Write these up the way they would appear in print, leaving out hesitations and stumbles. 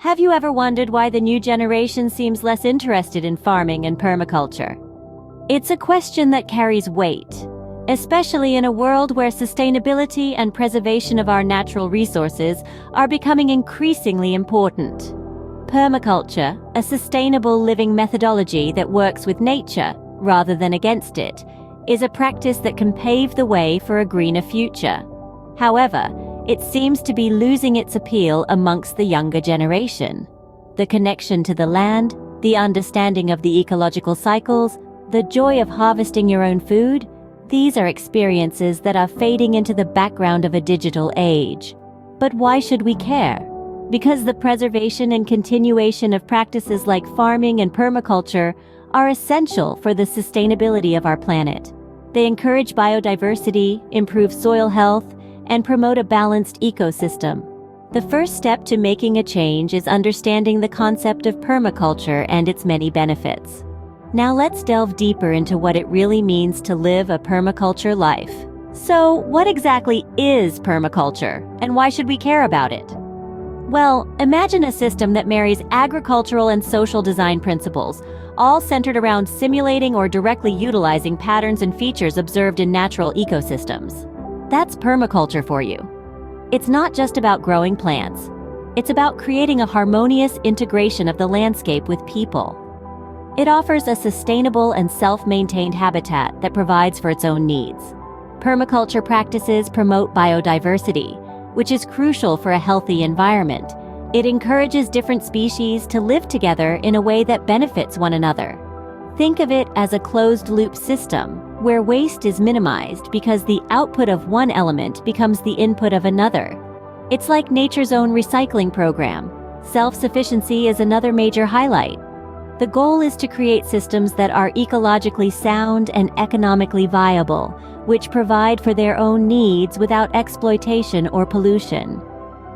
Have you ever wondered why the new generation seems less interested in farming and permaculture? It's a question that carries weight, especially in a world where sustainability and preservation of our natural resources are becoming increasingly important. Permaculture, a sustainable living methodology that works with nature rather than against it, is a practice that can pave the way for a greener future. However, it seems to be losing its appeal amongst the younger generation. The connection to the land, the understanding of the ecological cycles, the joy of harvesting your own food, these are experiences that are fading into the background of a digital age. But why should we care? Because the preservation and continuation of practices like farming and permaculture are essential for the sustainability of our planet. They encourage biodiversity, improve soil health, and promote a balanced ecosystem. The first step to making a change is understanding the concept of permaculture and its many benefits. Now let's delve deeper into what it really means to live a permaculture life. So, what exactly is permaculture, and why should we care about it? Well, imagine a system that marries agricultural and social design principles, all centered around simulating or directly utilizing patterns and features observed in natural ecosystems. That's permaculture for you. It's not just about growing plants. It's about creating a harmonious integration of the landscape with people. It offers a sustainable and self-maintained habitat that provides for its own needs. Permaculture practices promote biodiversity, which is crucial for a healthy environment. It encourages different species to live together in a way that benefits one another. Think of it as a closed-loop system, where waste is minimized because the output of one element becomes the input of another. It's like nature's own recycling program. Self-sufficiency is another major highlight. The goal is to create systems that are ecologically sound and economically viable, which provide for their own needs without exploitation or pollution.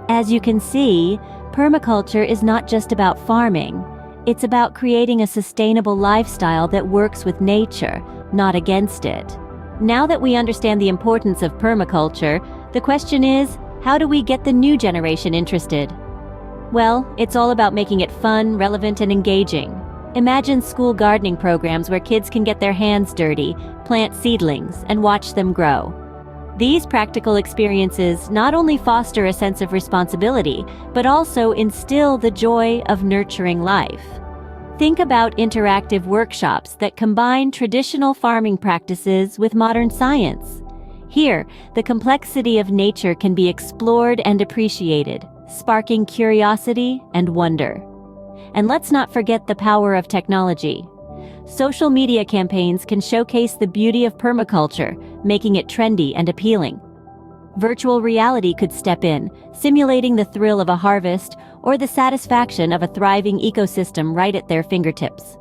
As you can see, permaculture is not just about farming. It's about creating a sustainable lifestyle that works with nature, not against it. Now that we understand the importance of permaculture, the question is, how do we get the new generation interested? Well, it's all about making it fun, relevant, and engaging. Imagine school gardening programs where kids can get their hands dirty, plant seedlings, and watch them grow. These practical experiences not only foster a sense of responsibility, but also instill the joy of nurturing life. Think about interactive workshops that combine traditional farming practices with modern science. Here, the complexity of nature can be explored and appreciated, sparking curiosity and wonder. And let's not forget the power of technology. Social media campaigns can showcase the beauty of permaculture, making it trendy and appealing. Virtual reality could step in, simulating the thrill of a harvest or the satisfaction of a thriving ecosystem right at their fingertips.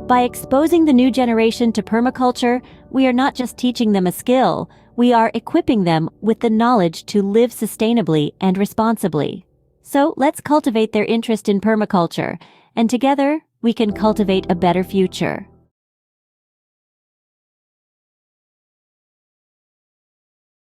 By exposing the new generation to permaculture, we are not just teaching them a skill, we are equipping them with the knowledge to live sustainably and responsibly. So let's cultivate their interest in permaculture, and together we can cultivate a better future.